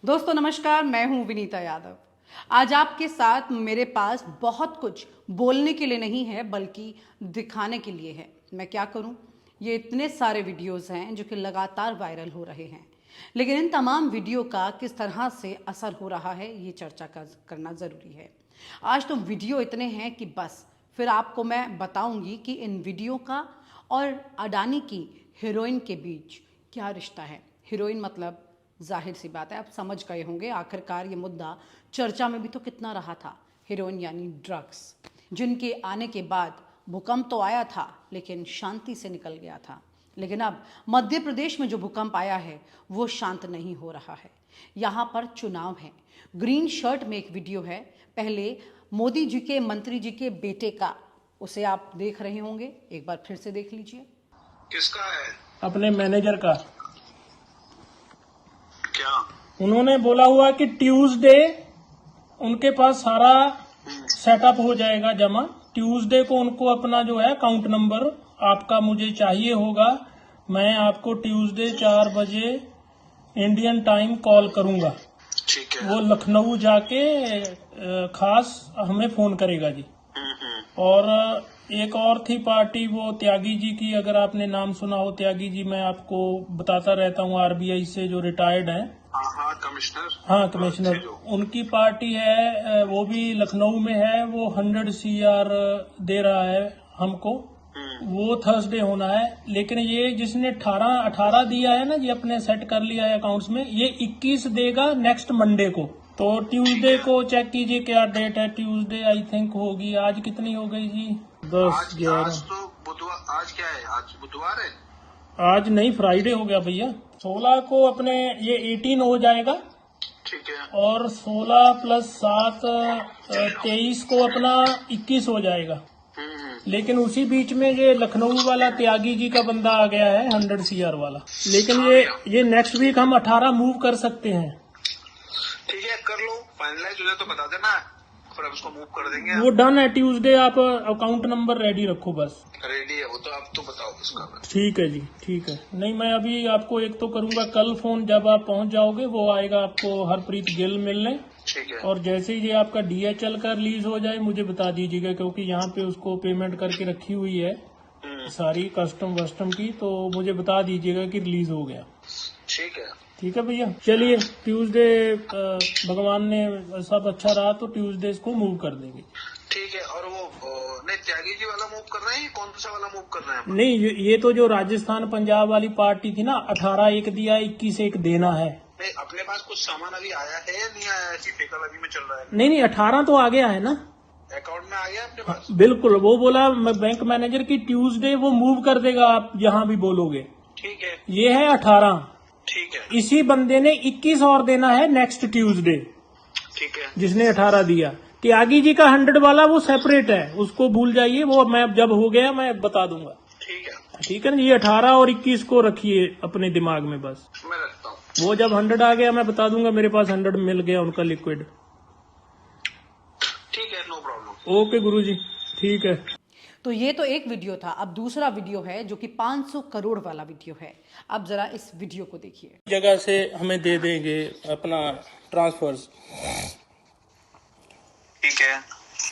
दोस्तों नमस्कार, मैं हूं विनीता यादव। आज आपके साथ मेरे पास बहुत कुछ बोलने के लिए नहीं है बल्कि दिखाने के लिए है। मैं क्या करूं? ये इतने सारे वीडियोस हैं जो कि लगातार वायरल हो रहे हैं, लेकिन इन तमाम वीडियो का किस तरह से असर हो रहा है ये चर्चा करना ज़रूरी है। आज तो वीडियो इतने हैं कि बस फिर आपको मैं बताऊंगी कि इन वीडियो का और अडानी की हीरोइन के बीच क्या रिश्ता है। हीरोइन मतलब जाहिर सी बात है, आप समझ गए होंगे। आखिरकार ये मुद्दा चर्चा में भी तो कितना रहा था। हीरोइन यानी ड्रग्स, जिनके आने के बाद भूकंप तो आया था लेकिन शांति से निकल गया था। लेकिन अब मध्य प्रदेश में जो भूकंप आया है वो शांत नहीं हो रहा है। यहाँ पर चुनाव है। ग्रीन शर्ट में एक वीडियो है, पहले मोदी जी के मंत्री जी के बेटे का, उसे आप देख रहे होंगे, एक बार फिर से देख लीजिए। किसका है? अपने मैनेजर का। क्या उन्होंने बोला हुआ कि ट्यूसडे उनके पास सारा सेटअप हो जाएगा जमा। ट्यूसडे को उनको अपना जो है अकाउंट नंबर आपका मुझे चाहिए होगा। मैं आपको ट्यूसडे 4 बजे इंडियन टाइम कॉल करूंगा। ठीक है। वो लखनऊ जाके खास हमें फोन करेगा जी। और एक और थी पार्टी, वो त्यागी जी की, अगर आपने नाम सुना हो त्यागी जी, मैं आपको बताता रहता हूँ, आरबीआई से जो रिटायर्ड हैं। हाँ कमिश्नर। हाँ कमिश्नर, उनकी पार्टी है, वो भी लखनऊ में है। वो 100 CR दे रहा है हमको। वो थर्सडे होना है। लेकिन ये जिसने 18 दिया है ना जी, अपने सेट कर लिया है अकाउंट्स में, ये 21 देगा नेक्स्ट मंडे को। तो ट्यूसडे को चेक कीजिए क्या डेट है। ट्यूसडे आई थिंक होगी। आज कितनी हो गई जी? 10, 11। आज तो बुधवार। आज क्या है? आज बुधवार है। आज नहीं, फ्राइडे हो गया भैया। 16 को अपने ये 18 हो जाएगा। ठीक है। और 16 + 7 23 को अपना 21 हो जाएगा। लेकिन उसी बीच में ये लखनऊ वाला त्यागी जी का बंदा आ गया है, 100 CR वाला। लेकिन ये नेक्स्ट वीक हम 18 मूव कर सकते हैं। ठीक है, कर लो, फाइनलाइज हो जाए तो बता देना, फिर अब उसको मूव कर देंगे। वो डन है। ट्यूसडे आप अकाउंट नंबर रेडी रखो बस। रेडी है वो तो। आप तो बताओ किसका। ठीक है जी, ठीक है। नहीं, मैं अभी आपको एक तो करूंगा कल फोन, जब आप पहुंच जाओगे वो आएगा आपको हरप्रीत गिल मिलने। ठीक है। और जैसे ही ये आपका DHL का रिलीज हो जाए मुझे बता दीजिएगा, क्योंकि यहाँ पे उसको पेमेंट करके रखी हुई है सारी कस्टम वस्टम की। तो मुझे बता दीजिएगा कि रिलीज हो गया। ठीक है। ठीक है भैया, चलिए ट्यूसडे भगवान ने सब अच्छा रहा तो ट्यूसडे इसको मूव कर देंगे। ठीक है। और वो नहीं, त्यागी जी वाला मूव कर रहे हैं, कौन सा वाला मूव कर रहे हैं? नहीं, ये तो जो राजस्थान पंजाब वाली पार्टी थी ना, 18 एक दिया, 21 एक देना है। नहीं, अपने पास कुछ सामान अभी आया है या नहीं आया है? टिपिकल अभी में चल रहा है। नहीं, 18 तो आ गया है ना, अकाउंट में आ गया अपने पास। बिल्कुल। वो बोला बैंक मैनेजर की ट्यूसडे वो मूव कर देगा, आप जहां भी बोलोगे। ठीक है। ये है 18। ठीक है। इसी बंदे ने 21 और देना है नेक्स्ट ट्यूसडे, ठीक है। जिसने 18 दिया। त्यागी जी का 100 वाला वो सेपरेट है, उसको भूल जाइए। वो मैं जब हो गया मैं बता दूंगा। ठीक है। ठीक है ना। ये 18 और 21 को रखिए अपने दिमाग में बस। मैं रखता हूँ। वो जब 100 आ गया मैं बता दूंगा, मेरे पास 100 मिल गया उनका लिक्विड। ठीक है, नो प्रॉब्लम। ओके गुरुजी, ठीक है। तो ये तो एक वीडियो था। अब दूसरा वीडियो है जो कि 500 करोड़ वाला वीडियो है। अब जरा इस वीडियो को देखिए। जगह से हमें दे देंगे अपना ट्रांसफर्स। ठीक है।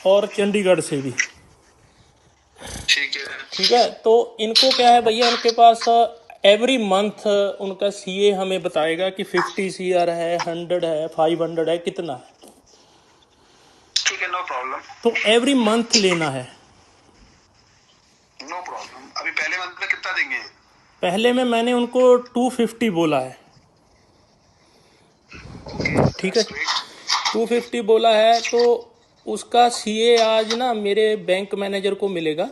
और चंडीगढ़ से भी। ठीक है। ठीक है। तो इनको क्या है भैया, इनके पास एवरी मंथ उनका CA हमें बताएगा कि 50 CR है, 100 है, 500 है, कितना है। ठीक है, नो प्रॉब्लम। तो एवरी मंथ लेना है। No problem. अभी पहले मंथ में कितना देंगे? पहले में मैंने उनको 250 बोला है। ठीक है, 250 बोला है। तो उसका CA आज ना मेरे बैंक मैनेजर को मिलेगा।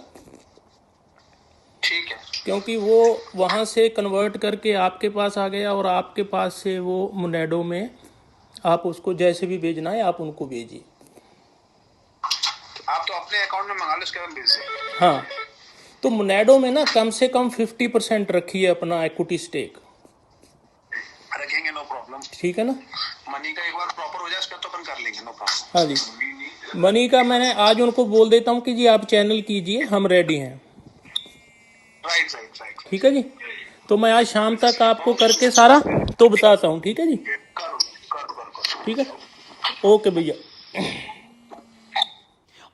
ठीक है। क्योंकि वो वहाँ से कन्वर्ट करके आपके पास आ गया, और आपके पास से वो मोनेडो में आप उसको जैसे भी भेजना है आप उनको भेजिए। आप तो अपने अकाउंट में मंगा लो, उसके बाद भेज दो। हाँ, तो मोनेडो में ना कम से कम 50% रखिए अपना इक्विटी स्टेक। रखेंगे, नो प्रॉब्लम। ठीक है ना। मनी का एक बार प्रॉपर हो जाए उसके बाद तो अपन कर लेंगे, नो प्रॉब्लम। हाँ जी, मनी का मैंने आज उनको बोल देता हूँ कि जी आप चैनल कीजिए, हम रेडी हैं। राइट। ठीक है जी। तो मैं आज शाम तक आपको करके सारा तो बताता हूँ। ठीक है जी। करो। ठीक है, ओके भैया।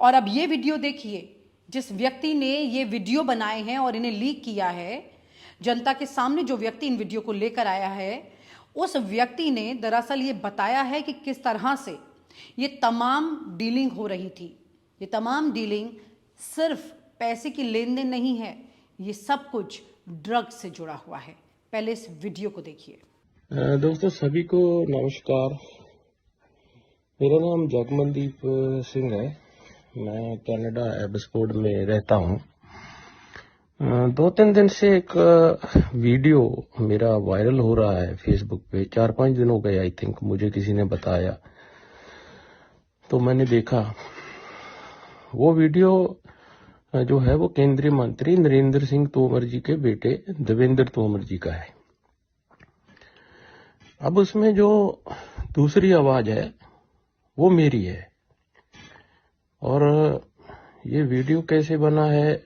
और अब ये वीडियो देखिए, जिस व्यक्ति ने ये वीडियो बनाए हैं और इन्हें लीक किया है, जनता के सामने जो व्यक्ति इन वीडियो को लेकर आया है, उस व्यक्ति ने दरअसल ये बताया है कि किस तरह से ये तमाम डीलिंग हो रही थी। ये तमाम डीलिंग सिर्फ पैसे की लेन देन नहीं है, ये सब कुछ ड्रग्स से जुड़ा हुआ है। पहले इस वीडियो को देखिए। दोस्तों सभी को नमस्कार। मेरा नाम जगमनदीप सिंह है। मैं कनाडा एब्सफोर्ड में रहता हूँ। 2-3 दिन से एक वीडियो मेरा वायरल हो रहा है फेसबुक पे। 4-5 दिन हो गए आई थिंक, मुझे किसी ने बताया तो मैंने देखा। वो वीडियो जो है वो केंद्रीय मंत्री नरेंद्र सिंह तोमर जी के बेटे देवेंद्र तोमर जी का है। अब उसमें जो दूसरी आवाज है वो मेरी है। और ये वीडियो कैसे बना है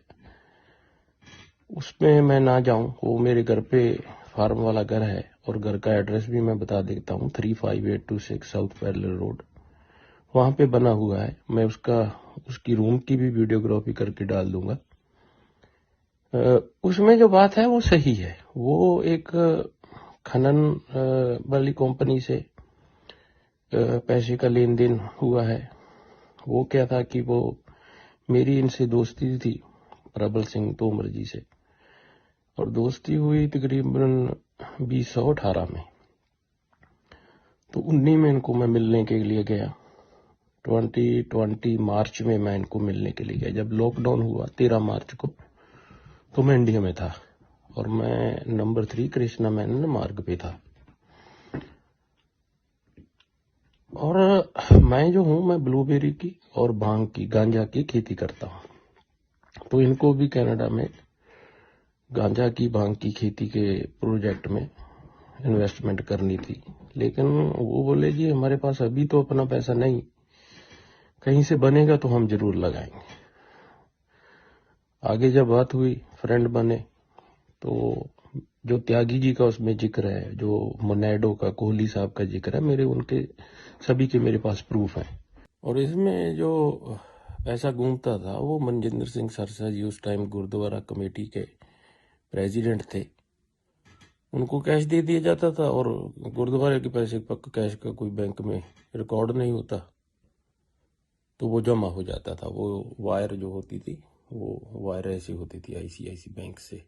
उसमें मैं ना जाऊं। वो मेरे घर पे फार्म वाला घर है और घर का एड्रेस भी मैं बता देता हूं, 35826 साउथ पैरेलल रोड, वहां पे बना हुआ है। मैं उसकी रूम की भी वीडियोग्राफी करके डाल दूंगा। उसमें जो बात है वो सही है। वो एक खनन वाली कंपनी से पैसे का लेन देन हुआ है। वो क्या था कि वो मेरी इनसे दोस्ती थी प्रबल सिंह तोमर जी से, और दोस्ती हुई तकरीबन 2018 में। तो 19 में इनको मैं मिलने के लिए गया। 2020 मार्च में मैं इनको मिलने के लिए गया। जब लॉकडाउन हुआ 13 मार्च को, तो मैं इंडिया में था और मैं नंबर 3 कृष्णा मेनन मार्ग पे था। और मैं जो हूं, मैं ब्लूबेरी की और भांग की, गांजा की खेती करता हूं। तो इनको भी कनाडा में गांजा की, भांग की खेती के प्रोजेक्ट में इन्वेस्टमेंट करनी थी। लेकिन वो बोले जी हमारे पास अभी तो अपना पैसा नहीं, कहीं से बनेगा तो हम जरूर लगाएंगे। आगे जब बात हुई, फ्रेंड बने, तो जो त्यागी जी का उसमें जिक्र है, जो मोनेडो का कोहली साहब का जिक्र है, मेरे उनके सभी के मेरे पास प्रूफ है। और इसमें जो पैसा घूमता था वो मनजिंदर सिंह सरसा जी उस टाइम गुरुद्वारा कमेटी के प्रेसिडेंट थे। उनको कैश दे दिया जाता था और गुरुद्वारे के पैसे पक्का कैश का कोई बैंक में रिकॉर्ड नहीं होता, तो वो जमा हो जाता था। वो वायर जो होती थी, वो वायर ऐसी होती थी आईसीआईसी बैंक से,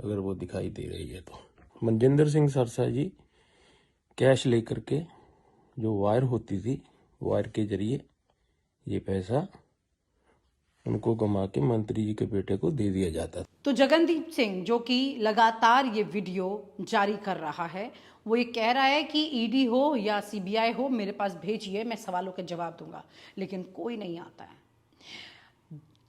अगर वो दिखाई दे रही है तो। मनजिंदर सिंह सरसा जी कैश लेकर के, जो वायर होती थी, वायर के जरिए ये पैसा उनको घुमा के मंत्री जी के बेटे को दे दिया जाता था। तो जगनदीप सिंह जो कि लगातार ये वीडियो जारी कर रहा है, वो ये कह रहा है कि ईडी हो या सीबीआई हो, मेरे पास भेजिए, मैं सवालों के जवाब दूंगा। लेकिन कोई नहीं आता है।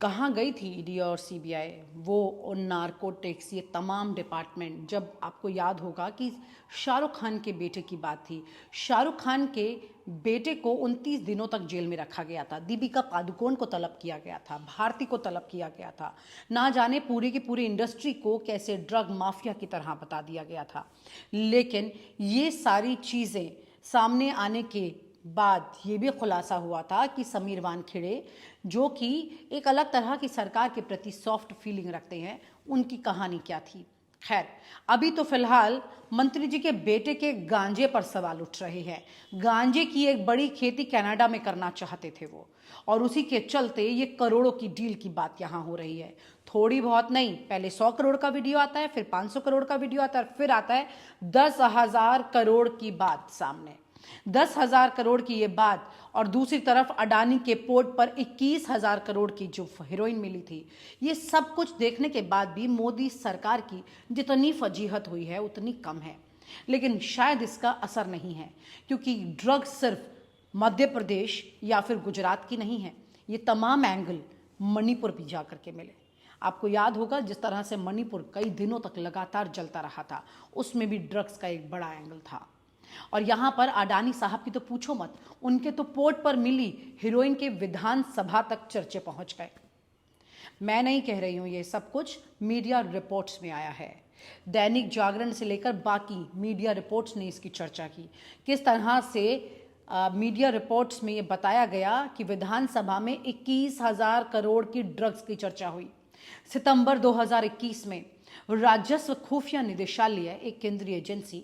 कहाँ गई थी ईडी और सीबीआई? वो नार्कोटिक्स, ये तमाम डिपार्टमेंट। जब आपको याद होगा कि शाहरुख खान के बेटे की बात थी, शाहरुख खान के बेटे को 29 दिनों तक जेल में रखा गया था। दीपिका पादुकोण को तलब किया गया था, भारती को तलब किया गया था। ना जाने पूरी की पूरी इंडस्ट्री को कैसे ड्रग माफिया की तरह बता दिया गया था। लेकिन ये सारी चीज़ें सामने आने के बाद ये भी खुलासा हुआ था कि समीर वानखेड़े, जो कि एक अलग तरह की सरकार के प्रति सॉफ्ट फीलिंग रखते हैं, उनकी कहानी क्या थी। खैर, अभी तो फिलहाल मंत्री जी के बेटे के गांजे पर सवाल उठ रहे हैं। गांजे की एक बड़ी खेती कनाडा में करना चाहते थे वो, और उसी के चलते ये करोड़ों की डील की बात यहाँ हो रही है। थोड़ी बहुत नहीं, पहले 100 करोड़ का वीडियो आता है, फिर 500 करोड़ का वीडियो आता है, फिर आता है 10,000 करोड़ की बात सामने। 10,000 करोड़ की ये बात, और दूसरी तरफ अडानी के पोर्ट पर 21,000 करोड़ की जो हेरोइन मिली थी। ये सब कुछ देखने के बाद भी मोदी सरकार की जितनी फजीहत हुई है उतनी कम है। लेकिन शायद इसका असर नहीं है, क्योंकि ड्रग्स सिर्फ मध्य प्रदेश या फिर गुजरात की नहीं है। ये तमाम एंगल मणिपुर भी जाकर के मिले। आपको याद होगा जिस तरह से मणिपुर कई दिनों तक लगातार जलता रहा था, उसमें भी ड्रग्स का एक बड़ा एंगल था। और यहां पर अडानी साहब की तो पूछो मत, उनके तो पोर्ट पर मिली हीरोइन के विधानसभा तक चर्चे पहुंच गए। मैं नहीं कह रही हूं, ये सब कुछ मीडिया रिपोर्ट्स में आया है। दैनिक जागरण से लेकर बाकी मीडिया रिपोर्ट्स ने इसकी चर्चा की, किस तरह से मीडिया रिपोर्ट्स में ये बताया गया कि विधानसभा में 21,000 करोड़ की ड्रग्स की चर्चा हुई। सितंबर 2021 में राजस्व खुफिया निदेशालय, एक केंद्रीय एजेंसी,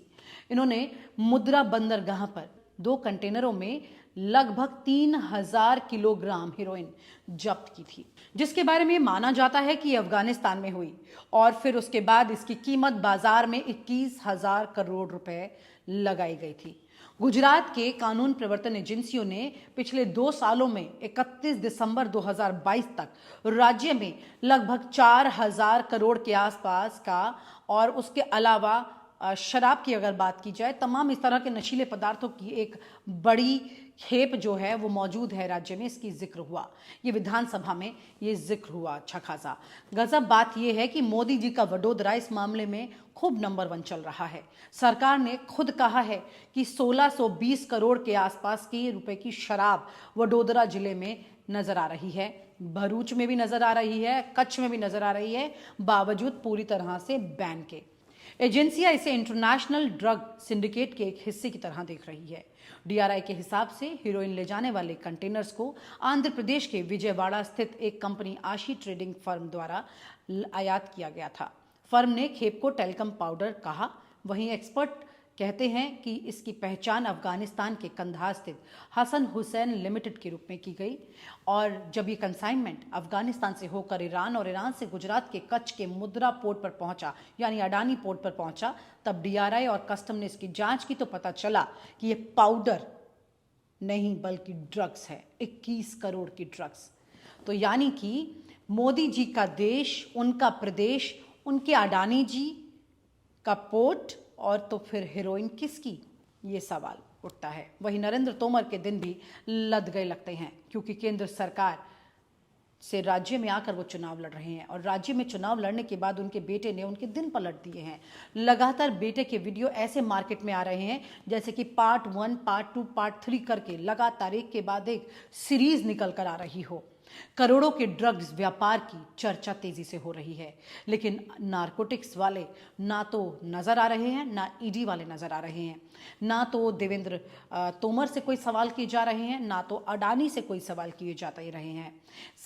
इन्होंने मुद्रा बंदरगाह पर 2 कंटेनरों में लगभग 3,000 किलोग्राम हेरोइन जब्त की थी, जिसके बारे में माना जाता है कि अफगानिस्तान में हुई और फिर उसके बाद इसकी कीमत बाजार में 21,000 करोड़ रुपए लगाई गई थी। गुजरात के कानून प्रवर्तन एजेंसियों ने पिछले 2 सालों में 31 दिसंबर 2022 तक राज्य में लगभग 4,000 करोड़ के आसपास का और उसके अलावा शराब की अगर बात की जाए, तमाम इस तरह के नशीले पदार्थों की एक बड़ी खेप जो है वो मौजूद है राज्य में। इसकी जिक्र हुआ, ये विधानसभा में ये जिक्र हुआ अच्छा खासा। गजब बात ये है कि मोदी जी का वडोदरा इस मामले में खूब नंबर 1 चल रहा है। सरकार ने खुद कहा है कि 1620 करोड़ के आसपास की रुपए की शराब वडोदरा जिले में नजर आ रही है, भरूच में भी नजर आ रही है, कच्छ में भी नजर आ रही है, बावजूद पूरी तरह से बैन के। एजेंसियां इसे इंटरनेशनल ड्रग सिंडिकेट के एक हिस्से की तरह देख रही है। डीआरआई के हिसाब से हीरोइन ले जाने वाले कंटेनर्स को आंध्र प्रदेश के विजयवाड़ा स्थित एक कंपनी आशी ट्रेडिंग फर्म द्वारा आयात किया गया था। फर्म ने खेप को टेल्कम पाउडर कहा। वहीं एक्सपर्ट कहते हैं कि इसकी पहचान अफगानिस्तान के कंधार स्थित हसन हुसैन लिमिटेड के रूप में की गई और जब ये कंसाइनमेंट अफगानिस्तान से होकर ईरान और ईरान से गुजरात के कच्छ के मुद्रा पोर्ट पर पहुंचा, यानी अडानी पोर्ट पर पहुंचा, तब डीआरआई और कस्टम ने इसकी जांच की तो पता चला कि ये पाउडर नहीं बल्कि ड्रग्स है, 21 करोड़ की ड्रग्स। तो यानी कि मोदी जी का देश, उनका प्रदेश, उनके अडानी जी का पोर्ट और तो फिर हेरोइन किसकी, ये सवाल उठता है। वहीं नरेंद्र तोमर के दिन भी लद गए लगते हैं, क्योंकि केंद्र सरकार से राज्य में आकर वो चुनाव लड़ रहे हैं और राज्य में चुनाव लड़ने के बाद उनके बेटे ने उनके दिन पलट दिए हैं। लगातार बेटे के वीडियो ऐसे मार्केट में आ रहे हैं जैसे कि पार्ट 1, पार्ट 2, पार्ट 3 करके लगातार एक के बाद एक सीरीज निकल कर आ रही हो। करोड़ों के ड्रग्स व्यापार की चर्चा तेजी से हो रही है, लेकिन नारकोटिक्स वाले ना तो नजर आ रहे हैं, ना ईडी वाले नजर आ रहे हैं, ना तो देवेंद्र तोमर से कोई सवाल किए जा रहे हैं, ना तो अडानी से कोई सवाल किए जाते ही रहे हैं।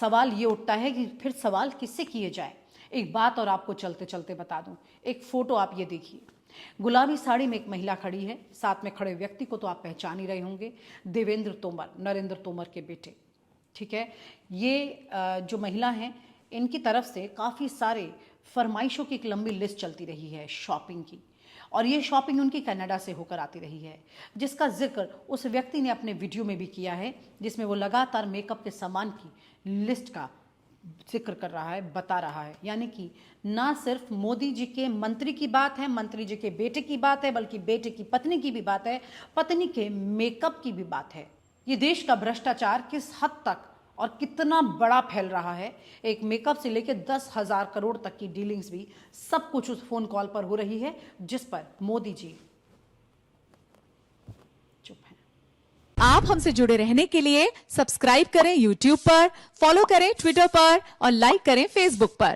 सवाल ये उठता है कि फिर सवाल किससे किए जाए। एक बात और आपको चलते चलते बता दूं, एक फोटो आप ये देखिए, गुलाबी साड़ी में एक महिला खड़ी है, साथ में खड़े व्यक्ति को तो आप पहचान ही रहे होंगे, देवेंद्र तोमर, नरेंद्र तोमर के बेटे। ठीक है, ये जो महिला हैं, इनकी तरफ से काफ़ी सारे फरमाइशों की एक लंबी लिस्ट चलती रही है शॉपिंग की, और ये शॉपिंग उनकी कनाडा से होकर आती रही है, जिसका जिक्र उस व्यक्ति ने अपने वीडियो में भी किया है, जिसमें वो लगातार मेकअप के सामान की लिस्ट का जिक्र कर रहा है, बता रहा है। यानी कि ना सिर्फ मोदी जी के मंत्री की बात है, मंत्री जी के बेटे की बात है, बल्कि बेटे की पत्नी की भी बात है, पत्नी के मेकअप की भी बात है। ये देश का भ्रष्टाचार किस हद तक और कितना बड़ा फैल रहा है, एक मेकअप से लेकर 10,000 करोड़ तक की डीलिंग्स भी सब कुछ उस फोन कॉल पर हो रही है, जिस पर मोदी जी चुप हैं। आप हमसे जुड़े रहने के लिए सब्सक्राइब करें YouTube पर, फॉलो करें Twitter पर और लाइक करें Facebook पर।